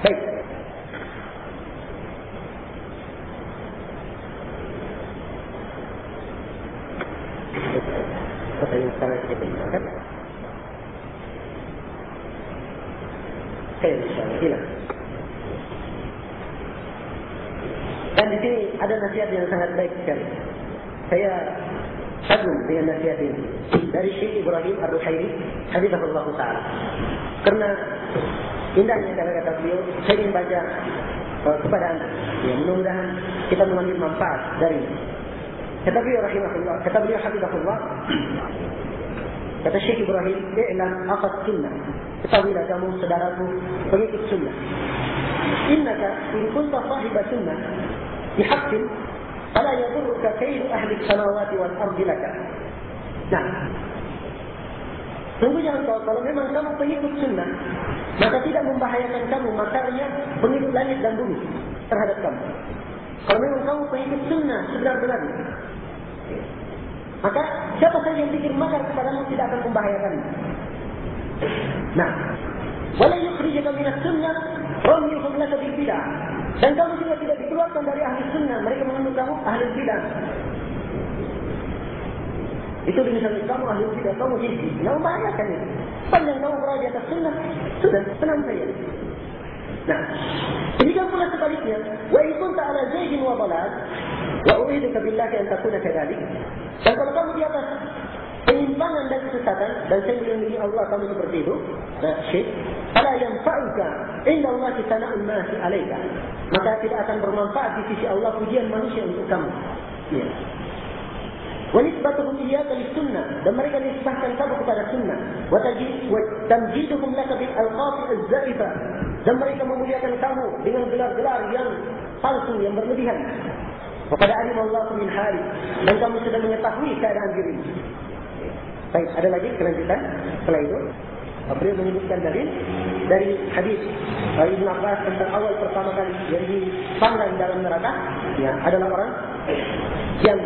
Baik. Pertanyaan sekarang kita berikan. Saya insyaAllah. Dan di sini ada nasihat yang sangat baik sekali. Saya kagum dengan nasihat ini dari Syekh Ibrahim Ar-Ruhaili, hafizahullah ta'ala. Karena indahnya kata-kata beliau, saya ingin baca kepada anda. Ya, mudah-mudahan kita mengambil manfaat dari kata beliau rahimahullah, kata beliau hafizahullah. Kata Syekh Ibrahim, "I'lam aqad sunnah." Ketahuilah kamu saudaraku pengikut sunnah. Innaka in kunta sahiba sunnah bihaqqin fala yadurruka kaidu ahli samawati wal ardi laka. Nah, sungguhnya engkau kalau memang kamu pengikut sunnah, maka tidak membahayakan kamu makarnya pengikut langit dan bumi terhadap kamu. Kalau memang kamu pengikut sunnah sebenar-benarnya, maka siapa saja yang bikin makar kepadamu tidak akan membahayakanmu. Nah, wala yukhrijaka minas sunnah ramyuhum laka bil bidah. Dan kamu juga tidak dikeluarkan dari ahli sunnah, mereka menuduh kamu ahli bidah. Itu misalnya kamu ahli bidah, kamu hizbi, yang membahayakan itu. Panjang kamu berada di atas sunnah, sudah tenang saja. Nah, demikian pula sebaliknya, wa in kunta ala zayyin wa dhalal wa uriduka billahi an takuna kadzalik. Dan kalau kamu di atas penyimpangan dan kesesatan, dan saya melindungi Allah kamu seperti itu, nah, syekh, fala yanfa'uka inda Allah sana'un nasi 'alaika. Maka tidak akan bermanfaat di sisi Allah pujian manusia untuk kamu. Ya. Wa nisbatuhum iyyaka lis-sunnah, dan mereka nisbahkan kamu kepada sunnah. Wa tamjiduhum laka bil alqab az-za'ifa, dan mereka memuliakan kamu dengan gelar-gelar yang palsu, yang berlebihan. Wa qad 'alima Allahu min hali, dan kamu sudah mengetahui keadaan dirimu. Baik, ada lagi kelanjutan setelah itu. Beliau menyebutkan dari hadis Ibnu Abbas tentang awal pertama kali yang dipanggang dalam neraka, ya, adalah orang yang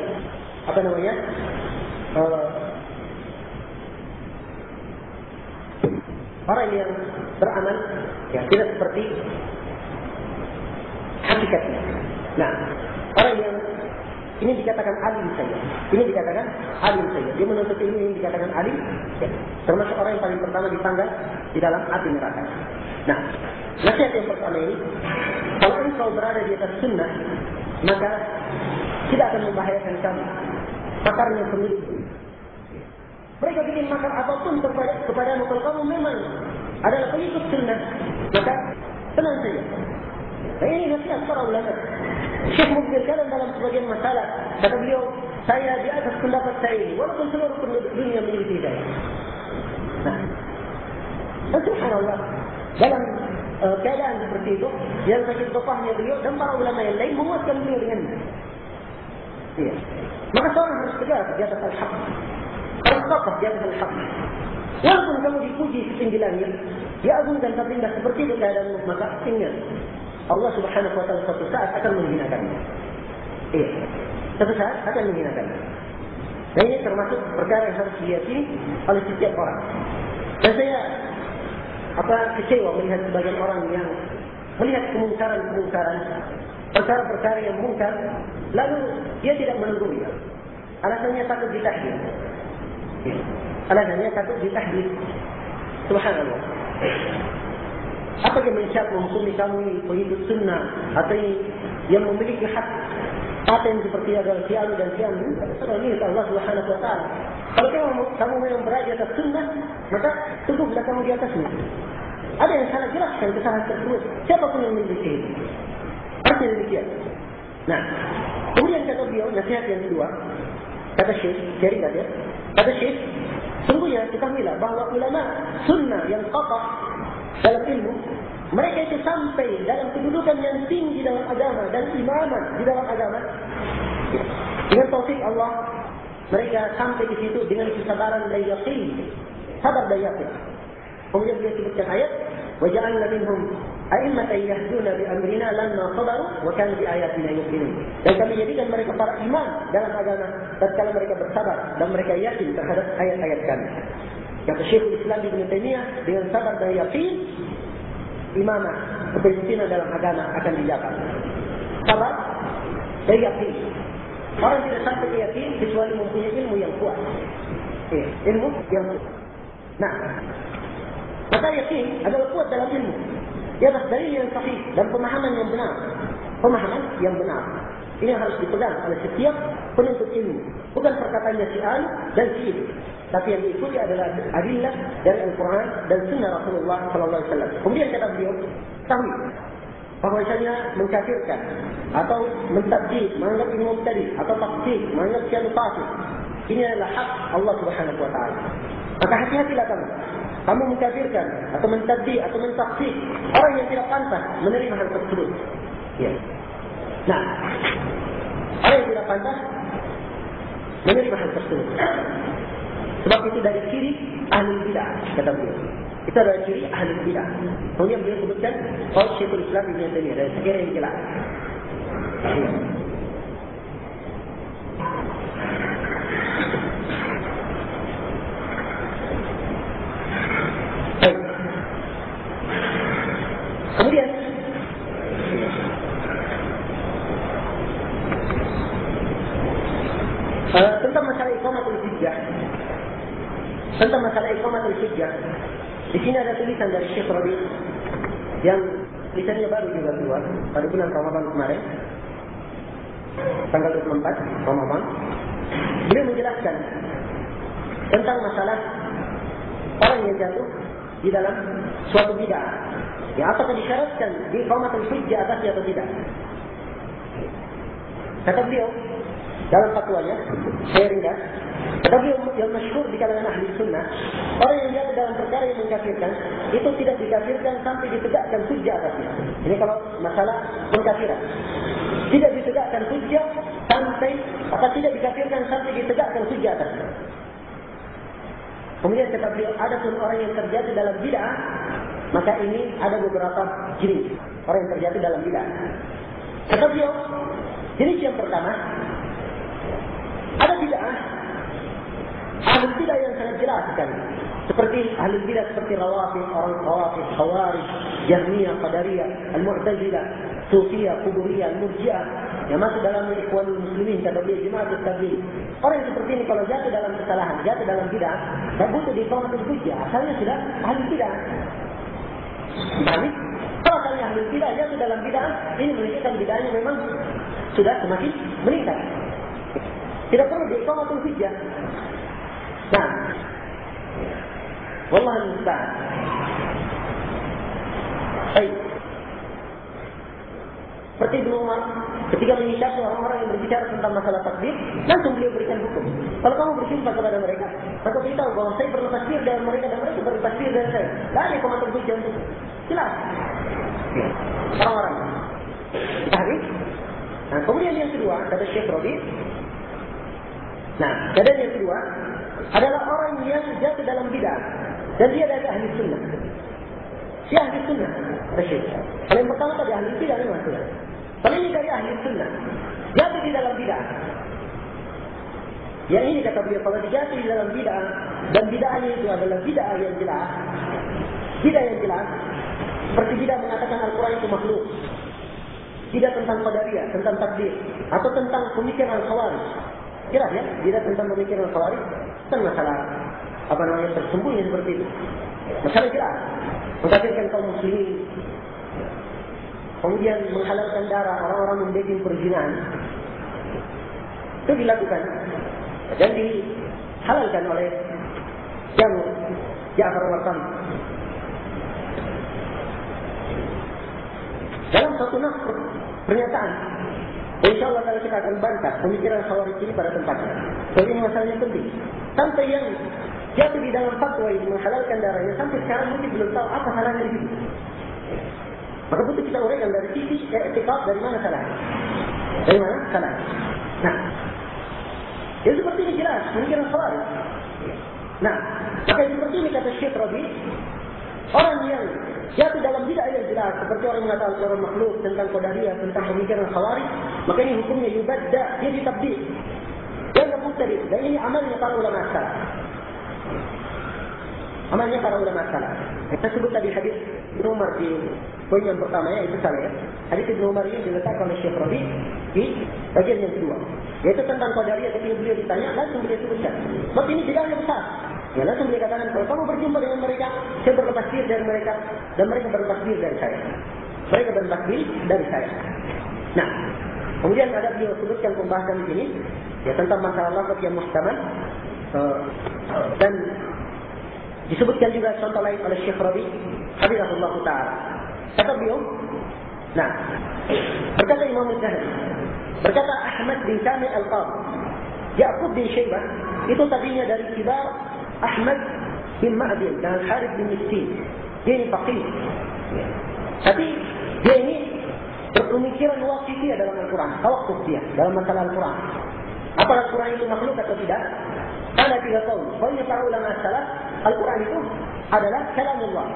orang yang beramal, ya, tidak seperti hakikatnya. Nah, orang yang ini dikatakan alim saja. Ini dikatakan alim saja. Dia menuntut ilmu ini dikatakan alim. Ya. Termasuk orang yang paling pertama dipanggang di dalam api neraka. Nah, nasihat yang pertama ini, kalau engkau berada di atas sunnah, maka tidak akan membahayakan kamu makarnya pemilik. Mereka bikin makar apapun kepadamu, kalau kamu memang adalah pengikut sunnah, maka tenang saja. Nah, ini nasihat para ulama. Syekh Mubin Kalam dalam sebagian masalah, kata beliau, saya di atas pendapat saya ini, walaupun seluruh penduduk dunia memiliki saya. Nah, subhanallah, dalam keadaan seperti itu, yang sakit topahnya beliau dan para ulama yang lain menguatkan beliau dengan ini. Iya. Maka seorang harus tegas di atas al-haq, harus kokoh di atas al-haq. Walaupun kamu dipuji setinggi langit, diagungkan tapi tidak seperti itu keadaanmu, maka ingat, Allah Subhanahu wa ta'ala suatu saat akan menghinakannya. Iya, suatu saat akan menghinakannya. Dan ini termasuk perkara yang harus diyakini oleh setiap orang. Dan saya kecewa melihat sebagian orang yang melihat kemungkaran-kemungkaran, perkara-perkara yang mungkar, lalu dia tidak menegurnya. Alasannya takut ditahdid. Alasannya takut ditahdid. Subhanallah. Apa yang mensyaf menghukumi kamu ini pengikut sunnah atau yang memiliki hak paten seperti adalah si Anu dan si Anu? Ini Allah Subhanahu wa ta'ala. Kalau kamu memang berada di atas sunnah, maka teguhlah kamu di atasnya. Ada yang salah jelaskan kesalahan tersebut. Siapapun yang memiliki itu. Artinya demikian. Nah, kemudian kata beliau nasihat yang kedua, kata Syekh, jadi kata Syekh, sungguhnya ketahuilah bahwa ulama sunnah yang qata' dalam ilmu, mereka itu sampai dalam kedudukan yang tinggi dalam agama dan imaman di dalam agama. Dengan taufik Allah, mereka sampai di situ dengan kesabaran dan yaqin, sabar dan yaqin. Kemudian dia sebutkan ayat, wa ja'alna minhum a'immatan yahduna bi amrina lamma sabaru wa kanu bi ayatina yuqinun. Dan kami jadikan mereka para imam dalam agama tatkala mereka bersabar dan mereka yakin terhadap ayat-ayat kami. Kata Syekhul Islam Ibnu Taimiyah, dengan sabar dan yakin imamah, kepemimpinan dalam agama akan didapat. Sebab dari yakin. Orang tidak sampai ke yakin kecuali mempunyai ilmu yang kuat. Ilmu yang kuat. Nah, maka yakin adalah kuat dalam ilmu. Dia atas dalil yang sahih dan pemahaman yang benar. Pemahaman yang benar. Ini yang harus dipegang oleh setiap penuntut ilmu. Bukan perkataannya si A dan si B. Tapi yang diikuti adalah adillah dari Al-Quran dan Sunnah Rasulullah SAW. Kemudian kata beliau, tahu bahwasanya mengkafirkan atau mentabdid, menganggap ini mubtadi atau tafsir, menganggap siapa fasik. Ini adalah hak Allah Subhanahu Wa Taala. Maka hati-hatilah kamu. Kamu mengkafirkan atau mentabdid atau mentafsir orang yang tidak pantas menerima hal tersebut. Ya. Nah, orang yang tidak pantas menerima hal tersebut. Sebab itu dari ciri ahli bidah, kata beliau. Itu adalah ciri ahli bidah. Kemudian beliau sebutkan qaul Syekhul Islam Ibnu Taimiyah dari sekiranya yang jelas. Baik. Kemudian tentang masalah iqamatul hujjah. Tentang masalah iqamatul hujjah. Di sini ada tulisan dari Syekh Rabi yang tulisannya baru juga keluar pada bulan Ramadan kemarin, tanggal 24 Ramadan. Beliau menjelaskan tentang masalah orang yang jatuh di dalam suatu bid'ah. Ya, apakah disyaratkan di iqamatul hujjah atasnya atau tidak? Kata beliau dalam fatwanya, saya ringkas, kata beliau yang masyhur di kalangan ahli sunnah, orang yang jatuh dalam perkara yang mengkafirkan, itu tidak dikafirkan sampai ditegakkan hujjah atasnya. Ini kalau masalah pengkafiran. Tidak ditegakkan hujjah sampai, atau tidak dikafirkan sampai ditegakkan hujjah atasnya. Kemudian kata beliau, ada pun orang yang terjatuh dalam bid'ah, maka ini ada beberapa jenis orang yang terjatuh dalam bid'ah. Kata beliau, jenis yang pertama, ada bid'ah ahli bid'ah yang sangat jelas sekali. Seperti ahli bid'ah seperti Rawafid, orang Rawafid, Khawarij, Jahmiyah, Qadariyah, Al-Mu'tazilah, Sufiyah, Quburiyah, Al-Murji'ah yang masuk dalam Ikhwanul Muslimin, kata beliau Jemaatut Tabligh. Orang yang seperti ini kalau jatuh dalam kesalahan, jatuh dalam bid'ah, tak butuh diiqamatul hujjah, asalnya sudah ahli bid'ah. Dipahami? Kalau asalnya ahli bid'ah jatuh dalam bid'ah, ini menunjukkan bid'ahnya memang sudah semakin meningkat. Tidak perlu diiqamatul hujjah. Nah, wallahu musta'an. Baik. Seperti Ibnu Umar ketika menyikapi orang-orang yang berbicara tentang masalah takdir, langsung beliau berikan hukum. Kalau kamu bersumpah kepada mereka, maka beritahu bahwa saya bertafsir dengan mereka dan mereka bertafsir dengan saya. Tak ada iqamatul hujjah untuk jelas. Orang-orang. Pahami? Nah, kemudian yang kedua, kata Syekh Rabi. Nah, keadaan yang kedua adalah orang yang jatuh dalam bid'ah dan dia dari ahli sunnah. Si ahli sunnah, Syekh. Kalau yang pertama tadi ahli bid'ah memang sudah. Kalau ini dari ahli sunnah, jatuh di dalam bid'ah. Yang ini kata beliau, kalau jatuh di dalam bid'ah dan bid'ahnya itu adalah bid'ah yang jelas. Bid'ah yang jelas, seperti bid'ah mengatakan Al-Quran itu makhluk. Tidak tentang qadariyah, tentang takdir, atau tentang pemikiran Khawarij. Jelas ya, tidak tentang pemikiran Khawarij, tentang masalah apa namanya tersembunyi seperti itu. Masalah jelas, mengkafirkan kaum muslimin, kemudian menghalalkan darah orang-orang membikin perzinahan, itu dilakukan dan dihalalkan oleh yang Ja'far al-Warqam. Dalam satu nafs pernyataan, insyaAllah kalau kita akan bantah pemikiran Khawarij ini pada tempatnya. So ini masalahnya penting. Sampai yang jatuh di dalam fatwa ini menghalalkan darahnya, sampai sekarang mungkin belum tahu apa salahnya di situ. Maka butuh kita uraikan dari sisi i'tiqad dari mana salah. Dari mana salah. Nah, yang seperti ini jelas pemikiran Khawarij. Nah, maka seperti ini kata Syekh Rabi, orang yang jatuh dalam bid'ah yang jelas seperti orang yang mengatakan Al-Quran makhluk, tentang qadariyah, tentang pemikiran Khawarij, maka ini hukumnya yubadda, dia ditabdil. Dia enggak mubtadi. Dan ini amalnya para ulama salaf. Amalnya para ulama salaf. Kita sebut tadi hadis Ibnu Umar di poin yang pertama ya, itu salah ya. Hadis Ibnu Umar ini diletakkan oleh Syekh Rabi di bagian yang kedua, yaitu tentang Qadariyah. Ketika beliau ditanya, langsung beliau sebutkan, sebab ini bid'ah yang besar. Ya, langsung beliau katakan, kalau kamu berjumpa dengan mereka, saya berlepas diri dari mereka, dan mereka berlepas diri dari saya. Mereka berlepas diri dari saya. Nah, kemudian ada beliau sebutkan pembahasan di sini, ya, tentang masalah lafaz yang muhtamal, dan disebutkan juga contoh lain oleh Syekh Rabi, hafizahullah ta'ala. Kata beliau, nah, berkata Imam Az-Zahabi, berkata Ahmad bin Kamil Al-Qadhi, Ya'qub bin Syaibah, itu tadinya dari kibar Ahmad bin Ma'din dan Al-Harith bin Miskin. Dia ini faqih. Tapi dia ini berpemikiran wasitiyah dalam Al-Quran, tawakuf dia dalam masalah Al-Quran. Apa Al-Quran itu makhluk atau tidak? Ada 3 kaul. Banyak para ulama salaf, Al-Quran itu adalah kalamullah.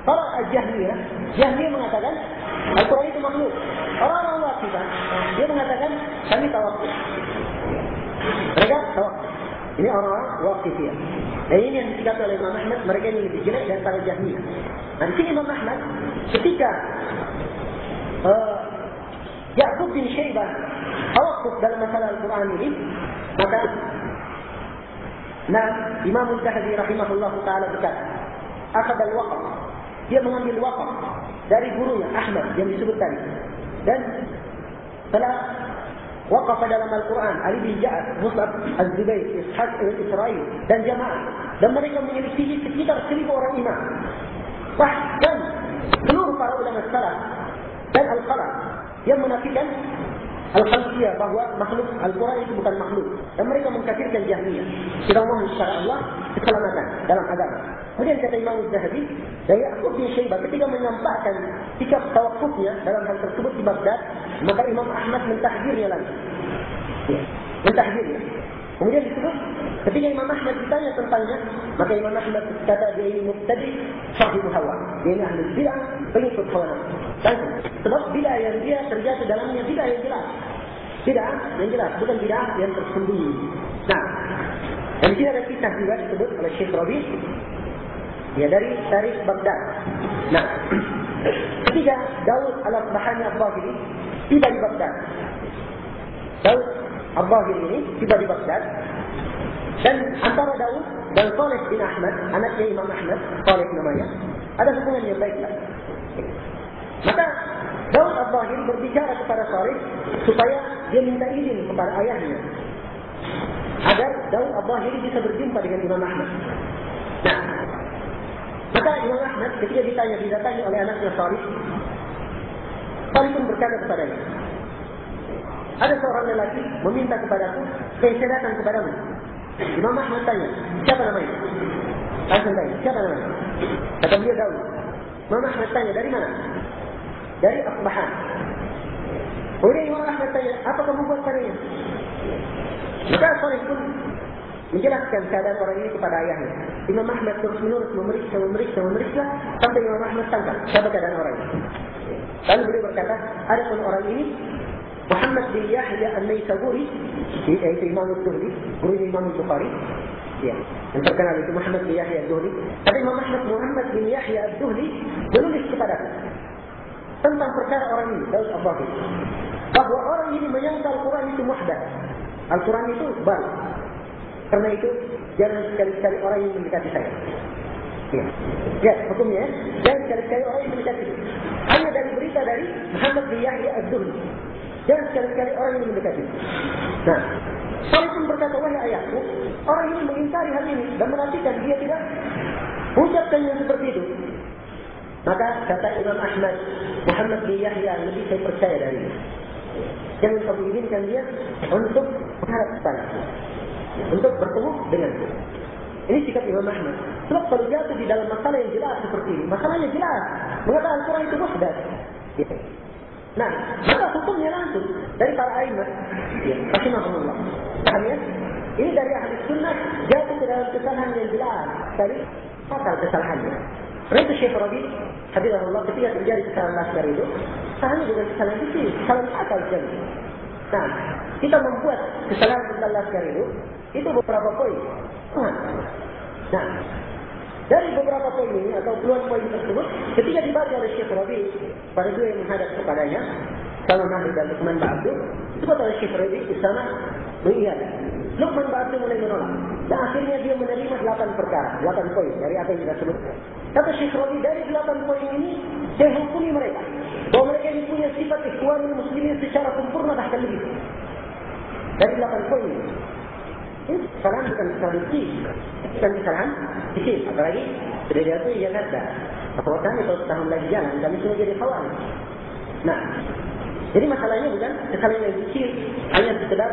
Kalau Al-Jahmiyah, Jahmiyah mengatakan Al-Quran itu makhluk. Orang-orang wasitiyah, dia mengatakan kami tawakuf. Mereka tawakuf. Ini orang-orang wasitiyah. Dan ini yang disikapi oleh Imam Ahmad, mereka ini lebih jelek daripada Jahmiyah. Dan di sini Imam Ahmad, ketika Ya'qub bin Syaibah tawakuf dalam masalah Al-Quran ini, maka Imam Az-Zahabi rahimahullah ta'ala berkata, akhad al-waqaf, dia mengambil waqaf dari gurunya Ahmad yang disebut tadi, dan telah waqaf dalam Al-Quran Ali bin Ja'ad, Mus'ab Az-Zubair, Ishaq Israel dan jamaah, dan mereka menyelisih sekitar 1000 orang imam. Bahkan seluruh para ulama salaf dan al-khalaf yang menafikan al-khalqiyah, bahwa makhluk Al-Quran itu bukan makhluk, dan mereka mengkafirkan Jahmiyah. Kita mohon insya Allah keselamatan dalam agama. Kemudian kata Imam Az-Zahabi, dan Ya'qub bin Syaibah ketika menyampaikan sikap tawakufnya dalam hal tersebut di Baghdad, maka Imam Ahmad mentahdirnya lagi. Ya, mentahdirnya. Kemudian disebut, ketika Imam Ahmad ditanya tentangnya, maka Imam Ahmad kata dia ini mubtadi, sahibu hawa. Dia ini ahli bid'ah, pengikut hawa. Sebab bid'ah yang dia terjatuh dalamnya bid'ah yang jelas. Bid'ah yang jelas, bukan bid'ah yang tersembunyi. Nah, dan di sini ada kisah juga disebut oleh Syekh Rabi, ya, dari Tarikh Baghdad. Nah, ketika Daud al-Bahani Al-Zahiri tiba di Baghdad, Daud al-Zahiri ini tiba di Baghdad, dan antara Daud dan Saleh bin Ahmad, anaknya Imam Ahmad, Saleh namanya, ada hubungan yang baiklah. Maka Daud al-Zahiri berbicara kepada Saleh supaya dia minta izin kepada ayahnya agar Daud al-Zahiri bisa berjumpa dengan Imam Ahmad. Nah, maka Imam Ahmad ketika didatangi oleh anaknya Saleh, Saleh pun berkata kepadanya, ada seorang lelaki meminta kepadaku, saya datang kepadamu. Imam Ahmad tanya, siapa namanya? Langsung tanya, siapa namanya? Kata beliau Daud. Imam Ahmad tanya, dari mana? Dari Asbahan. Kemudian Imam Ahmad tanya, apa kamu buat padanya? Maka Saleh pun menjelaskan keadaan orang ini kepada ayahnya. Imam Ahmad terus menerus memeriksa sampai Imam Ahmad tangkap siapa keadaan orang ini. Lalu beliau berkata, ada pun orang ini Muhammad bin Yahya An-Naisaburi, yaitu Imam Az-Zuhri, gurunya Imam Bukhari, ya, yang terkenal itu Muhammad bin Yahya Az-Zuhri. Tapi Imam Ahmad Muhammad bin Yahya Az-Zuhri menulis kepadaku tentang perkara orang ini, Daud al-Zahiri, bahwa orang ini menyangka Al-Quran itu muhdats, Al-Quran itu baru. Karena itu jangan sekali-sekali orang yang mendekati saya. Ya, hukumnya, jangan sekali-sekali orang yang mendekati. Hanya dari berita dari Muhammad bin Yahya Az-Zuhri, jangan sekali-sekali orang yang mendekati. Nah, Saleh pun berkata, wahai ayahku, orang ini mengingkari hal ini dan menantikan dia tidak ucapkan yang seperti itu. Maka kata Imam Ahmad, Muhammad bin Yahya lebih saya percaya dari ini. Jangan kamu izinkan dia untuk mengharap kepadaku, untuk bertemu denganku. Ini sikap Imam Ahmad. Sebab kalau jatuh di dalam masalah yang jelas seperti ini, masalahnya jelas, mengatakan Al-Quran itu muhdats. Nah, maka hukumnya langsung dari para a'immah, rahimahumullah. Paham ya? Ini dari ahli sunnah jatuh ke dalam kesalahan yang jelas, dari fatal kesalahannya. Karena itu Syekh Rabi, hafizahullah, ketika terjadi kesalahan Laskar itu, kesalahannya bukan kesalahan kecil, kesalahan fatal sekali. Nah, kita membuat kesalahan tentang Laskar itu beberapa poin. Nah, Dari beberapa poin ini atau puluhan poin tersebut, ketika dibaca oleh Syekh Rabi pada dua yang menghadap kepadanya, Salman Mahdi dan Luqman Ba'abdu, itu kata oleh Syekh Rabi Usama mengiyakan. Luqman Ba'abdu mulai menolak. Dan akhirnya dia menerima 8 perkara, 8 poin dari apa yang kita sebutkan. Kata Syekh Rabi, dari 8 poin ini, saya hukumi mereka bahwa mereka ini punya sifat ikhwanul muslimin secara sempurna bahkan lebih. Dari 8 poin ini. Ini kesalahan bukan kesalahan kecil. Bukan kesalahan kecil. Apalagi sudah jatuh yang ada. Kalau kami kalau tahun lagi jalan, kami semua jadi kawan. Nah, jadi masalahnya bukan kesalahan yang kecil, hanya sekedar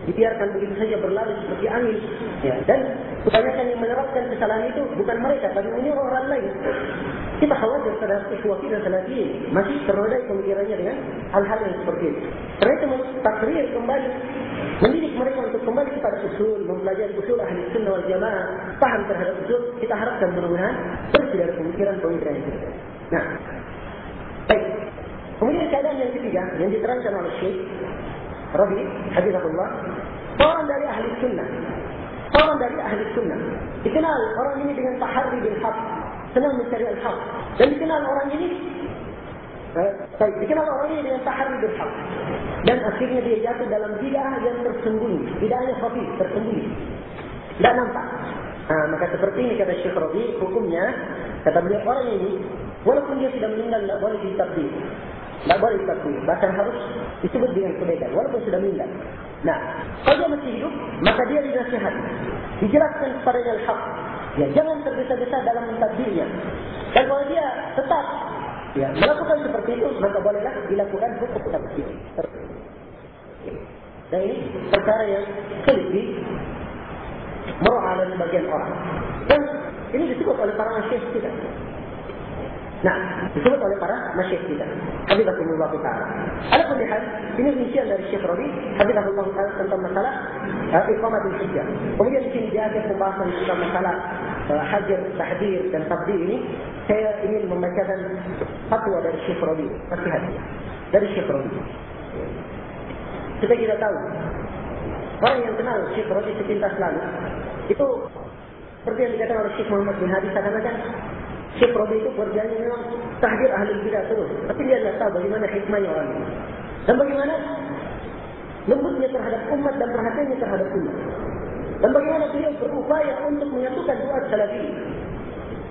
dibiarkan begitu saja berlalu seperti angin. Ya. Dan kebanyakan yang menerapkan kesalahan itu bukan mereka, tapi menyuruh orang lain. Kita khawatir pada ikhwati dan salafiyin masih ternodai pemikirannya dengan hal-hal yang seperti itu. Karena itu takrir kembali, mendidik mereka untuk kembali kepada usul, mempelajari usul ahli sunnah wal jamaah, paham terhadap usul. Kita harapkan mudah-mudahan bersih dari pemikiran-pemikiran itu. Nah, baik. Kemudian keadaan yang ketiga yang diterangkan oleh Syekh Rabi, hafizahullah, seorang dari ahli sunnah. Seorang dari ahli sunnah. Dikenal orang ini dengan taharri bil haq, senang mencari al-haq. Dan dikenal orang ini dengan taharri bil haq. Dan akhirnya dia jatuh dalam bid'ah yang tersembunyi. Bid'ahnya khafi, tersembunyi. Tidak nampak. Maka seperti ini kata Syekh Rabi, hukumnya, kata beliau, orang ini, walaupun dia sudah meninggal, tidak boleh ditabdil. Tak boleh ditakdir, bahkan harus disebut dengan kebaikan walaupun sudah meninggal. Nah, kalau dia masih hidup, maka dia dinasihati, dijelaskan kepadanya al-haq. Ya, jangan tergesa-gesa dalam mentadbirnya. Dan kalau dia tetap melakukan seperti itu, maka bolehlah dilakukan hukum takdir. Dan ini perkara yang sulit di mero'ah oleh sebagian orang. Dan ini disebut oleh para masyayikh kita. Nah, disebut oleh para masyayikh kita. Hafizahullah Ta'ala. Adapun lihat, ini rincian dari Syekh Rabi, Hafizahullah Ta'ala tentang masalah iqamatul hujjah. Kemudian di sini dia ada pembahasan tentang masalah hajar, tahdir dan tabdi ini. Saya ingin membacakan fatwa dari Syekh Rabi, nasihat dari Syekh Rabi. Supaya kita tahu, orang yang kenal Syekh Rabi sepintas lalu, itu seperti yang dikatakan oleh Syekh Muhammad bin Hadi, seakan-akan Syekh Rabi itu kerjanya memang tahdir ahli bidah terus. Tapi dia tidak tahu bagaimana hikmahnya orang ini. Dan bagaimana lembutnya terhadap umat dan perhatiannya terhadap umat. Dan bagaimana beliau berupaya untuk menyatukan duat salafi.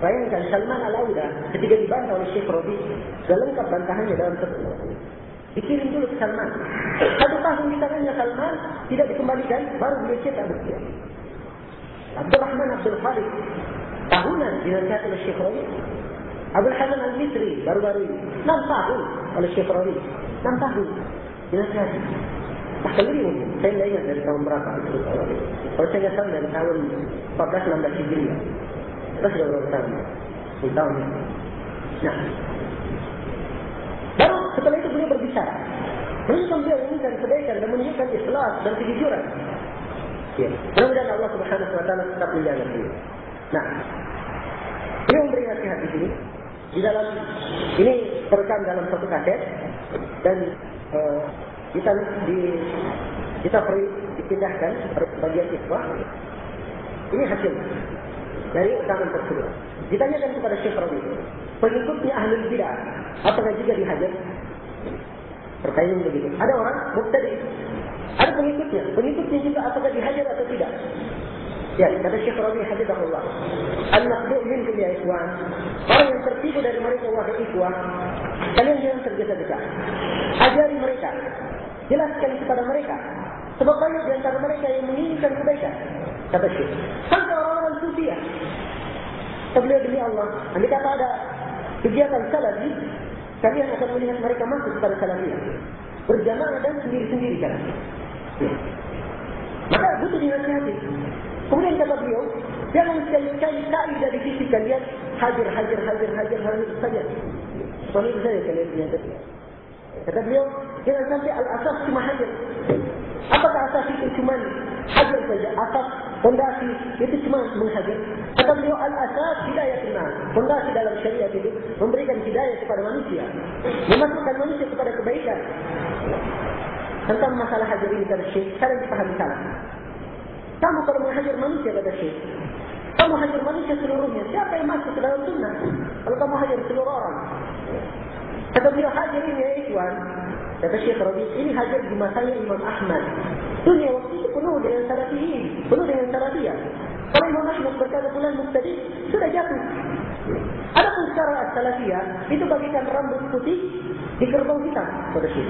Bayangkan Salman Al-Auda ketika dibantah oleh Syekh Rabi, sudah lengkap bantahannya dalam tersebut. Dikirim dulu ke Salman. 1 tahun di tangannya Salman, tidak dikembalikan, baru beliau cetak bukti. Abdurrahman Abdul Khalid tahunan dinasihat oleh Syekh Rabi. Abdul Hasan Al-Misri baru-baru ini 6 tahun oleh Syekh Rabi. 6 tahun dinasihat. Bahkan lebih mungkin. Saya tidak ingat dari tahun berapa. Kalau saya tidak salah dari tahun 14-16 Hijriah. Kita sudah berapa tahun? 10 tahun. Nah, baru setelah itu beliau berbicara. Menunjukkan beliau menginginkan kebaikan dan menunjukkan ikhlas dan kejujuran. Ya. Mudah-mudahan Allah Subhanahu Wa Taala tetap menjaga beliau. Nah, beliau memberi nasihat di sini. Di dalam ini terekam dalam satu kaset dan kita dipindahkan bagian ikhwah. Ini hasil dari rekaman tersebut. Ditanyakan kepada Syekh Rabi, pengikutnya ahlul bidah, apakah juga dihajar? Pertanyaan begitu. Ada orang mubtadi, ada pengikutnya juga apakah dihajar atau tidak? Ya, kata Syekh Rabi hafizahullah, al-maqdu' minkum ya ikhwan. Orang yang tertipu dari mereka wahai ikhwan, kalian jangan tergesa-gesa. Ajari mereka, jelaskan kepada mereka. Sebab banyak di antara mereka yang menginginkan kebaikan. Kata Syekh, sampai orang-orang sufiah. Sebelum demi Allah, andai kata ada kegiatan salafi, kalian akan melihat mereka masuk kepada salafiyah, berjamaah dan sendiri-sendiri kan. Ya. Maka butuh dinasihati. Kemudian kata beliau, jangan sekali-kali kaidah di sisi kalian hajar saja. Seperti itu saja kalian menyatakan. Kata beliau, jangan sampai al-asas cuma hajar. Apakah asas itu cuma hajar saja? Asas fondasi itu cuma menghajar. Kata beliau, al-asas hidayatuna. Fondasi dalam syariat itu memberikan hidayah kepada manusia, memasukkan manusia kepada kebaikan. Tentang masalah hajar ini kata Syekh, sekarang dipahami salah. Kamu kalau menghajar manusia kata Syekh, Kamu hajar manusia seluruhnya. Siapa yang masuk ke dalam sunnah? Kalau kamu hajar seluruh orang. Kata beliau, hajar ini ya ikhwan. Kata Syekh Rabi, ini hajar di masanya Imam Ahmad. Dunia waktu itu penuh dengan salafiyin, penuh dengan salafiyah. Kalau Imam Ahmad berkata bulan mubtadi, sudah jatuh. Adapun secara salafiyah, itu bagikan rambut putih di kerbau hitam pada Syekh.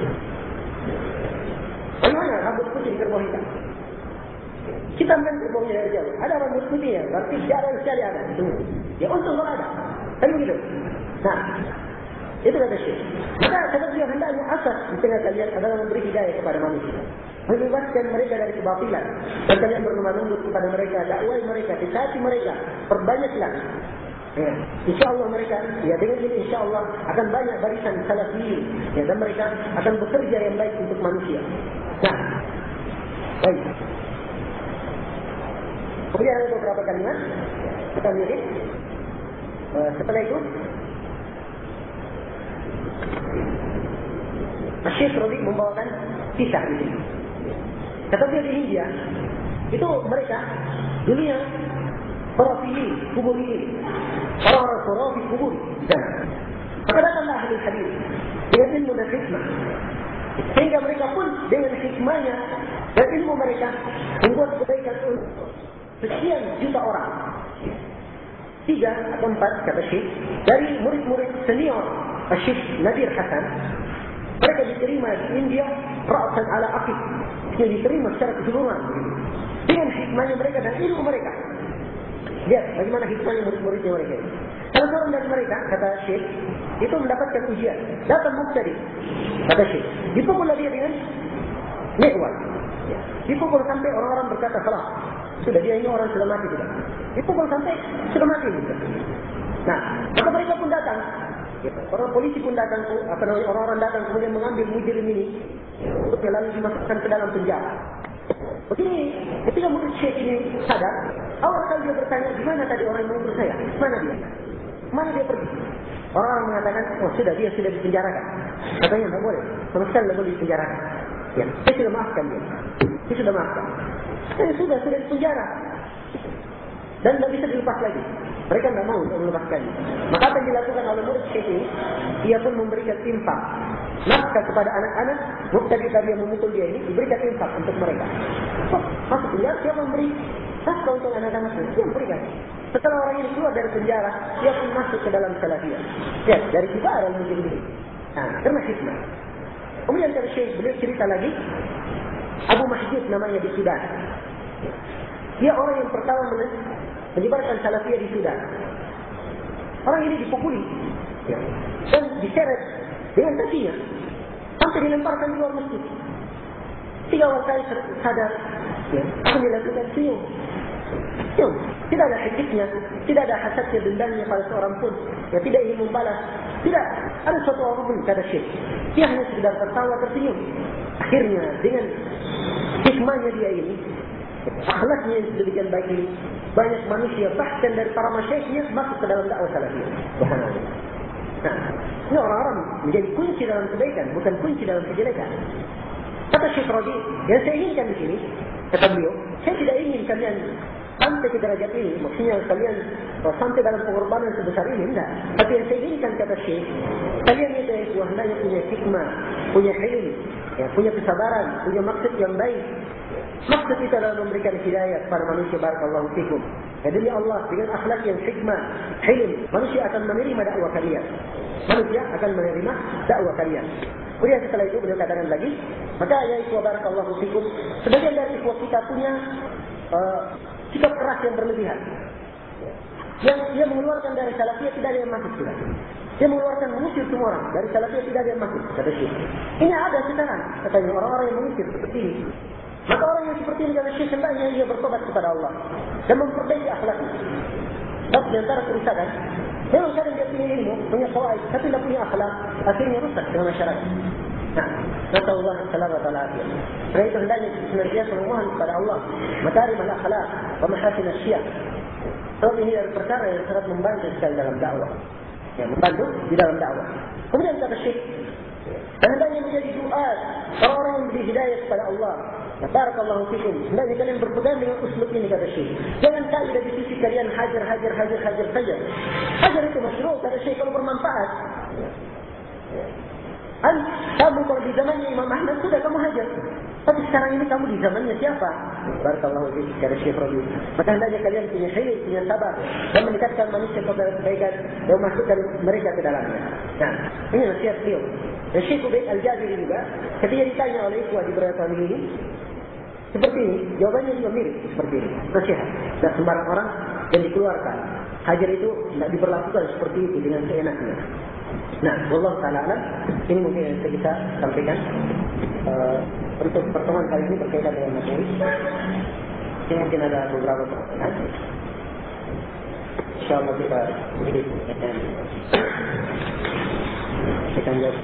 Bagaimana rambut putih di kerbau hitam? Hitam kan kerbaunya dari jauh. Ada rambut putih ya, berarti jarang sekali ada. Ya untung kalau ada. Kan begitu. Nah, itu kata Syekh. Maka kata beliau, hendaknya asas di tengah kalian adalah memberi hidayah kepada manusia. Membebaskan mereka dari kebatilan. Dan kalian berlemah lembut kepada mereka, dakwai mereka, dekati mereka, perbanyaklah. Ya, insyaAllah mereka, ya dengan ini insyaAllah akan banyak barisan salafiyin. Ya, dan mereka akan bekerja yang baik untuk manusia. Nah, baik. Kemudian ada beberapa kalimat kita lihat. Setelah itu, Syekh Rabi membawakan kisah ini. Kata dia di India, itu mereka dunia khurafiyin, kuburiyin, orang-orang khurafi kubur di sana. Maka datanglah ahli hadis dengan ilmu dan hikmah, sehingga mereka pun dengan hikmahnya dan ilmu mereka membuat kebaikan untuk sekian juta orang. 3 atau 4 kata Syekh dari murid-murid senior Syekh Nadir Hasan. Mereka diterima di India ra'san ala aqid, yang diterima secara keseluruhan dengan hikmahnya mereka dan ilmu mereka. Lihat bagaimana hikmahnya murid-muridnya mereka. Salah seorang dari mereka, kata Syekh, itu mendapatkan ujian. Datang mubtadi, kata Syekh, dipukullah dia dengan mi'wal. Dipukul sampai orang-orang berkata salah. Sudah dia ini orang sudah mati sudah. Dipukul sampai sudah mati. Nah, maka mereka pun datang. Orang polisi pun datang, orang-orang datang kemudian mengambil mujrim ini untuk lalu dimasukkan ke dalam penjara. Begini, ketika murid Syekh ini sadar, awal kali dia bertanya, di mana tadi orang yang mengumpul saya? Mana dia? Mana dia pergi? Orang-orang mengatakan, oh sudah, dia sudah dipenjarakan. Katanya, tidak boleh. Sama sekali tidak boleh dipenjarakan. Ya, saya sudah maafkan dia. Saya sudah maafkan. Sudah dipenjara. Dan tidak bisa dilepas lagi. Mereka tidak mau untuk melepaskannya. Maka apa yang dilakukan oleh murid Syekh ini, ia pun memberikan infak nafkah kepada anak-anak mubtadi yang memukul dia ini, diberikan infak untuk mereka. Masuk penjara, siapa memberi nafkah untuk anak-anak itu? Dia memberikan. Setelah orang ini keluar dari penjara, dia pun masuk ke dalam salafiyah. Ya, dari kita orang mungkin ini. Nah, karena hikmah. Kemudian dari Syekh beliau cerita lagi, Abu Mahjub namanya di Sudan. Dia orang yang pertama menyebarkan salafiyah di Sudan. Orang ini dipukuli ya, dan diseret dengan kakinya sampai dilemparkan di luar masjid. 3 orang kali sadar, ya, apa yang dilakukan? Senyum. Tidak ada hikmahnya, tidak ada hasadnya, dendamnya pada seorang pun. Ya, tidak ingin membalas. Tidak ada suatu orang pun kata Syekh. Dia hanya sekedar tertawa, tersenyum. Akhirnya dengan hikmahnya dia ini, akhlaknya yang sedemikian baik ini, banyak manusia bahkan dari para masyayikhnya masuk ke dalam dakwah salafiyah. Subhanallah. Nah, ini orang-orang menjadi kunci dalam kebaikan, bukan kunci dalam kejelekan. Kata Syekh Rabi, yang saya inginkan di sini, kata beliau, saya tidak ingin kalian sampai ke derajat ini, maksudnya kalian sampai dalam pengorbanan sebesar ini, enggak. Tapi yang saya inginkan, kata Syekh, kalian itu hendaknya punya hikmah, punya hilm, ya, punya kesabaran, punya maksud yang baik. Maksud itu adalah memberikan hidayah kepada manusia. Barakallahu fikum. Ya, demi Allah, dengan akhlak yang hikmah, hilm, manusia akan menerima dakwah kalian. Manusia akan menerima dakwah kalian. Kemudian setelah itu beliau katakan lagi, maka ya ikhwah barakallahu fikum, sebagian dari ikhwah kita punya sikap keras yang berlebihan. Yang dia mengeluarkan dari salafiyah tidak ada yang masuk sudah. Dia mengeluarkan mengusir semua orang dari salafiyah, tidak ada yang masuk, kata Syekh. Ini ada sekarang, katanya orang-orang yang mengusir seperti ini. Maka orang yang seperti ini, kata Syekh, hendaknya dia bertobat kepada Allah dan memperbaiki akhlaknya. Sebab di antara kerusakan, memang kadang dia punya ilmu, punya fawaid, tapi tidak punya akhlak, akhirnya rusak dengan masyarakat. Nah, nasallallahu alaihi wa sallam. Karena itu hendaknya senantiasa memohon kepada Allah makarim al-akhlak wa mahasin asy-syiah. Sebab ini adalah perkara yang sangat membantu sekali dalam dakwah. Ya, membantu di dalam dakwah. Kemudian kata Syekh, hendaknya menjadi doa orang-orang yang diberi hidayah kepada Allah Barakallahu fikum. Hendaknya kalian berpegang dengan uslub ini, kata Syekh. Jangan kaidah di sisi kalian hajar saja. Hajar itu masyru', kata Syekh, kalau bermanfaat. Kamu kalau di zamannya Imam Ahmad sudah kamu hajar. Tapi sekarang ini kamu di zamannya siapa? Barakallahu fikum, kata Syekh Rabi'. Maka hendaknya kalian punya hilm, punya sabar, dan mendekatkan manusia kepada kebaikan dan masukkan mereka ke dalamnya. Nah, ini nasihat beliau. Dan Syekh Ubaid Al-Jaziri juga, ketika ditanya oleh Ikhwah di beberapa tahun ini, seperti ini, jawabannya juga mirip seperti ini. Nasihat. Dan sembarang orang yang dikeluarkan. Hajar itu tidak diberlakukan seperti itu dengan seenaknya. Nah, wallahu ta'ala alam, ini mungkin yang kita sampaikan untuk pertemuan kali ini berkaitan dengan materi. Ini mungkin ada beberapa pertanyaan. InsyaAllah kita beri pertanyaan. Kita jawab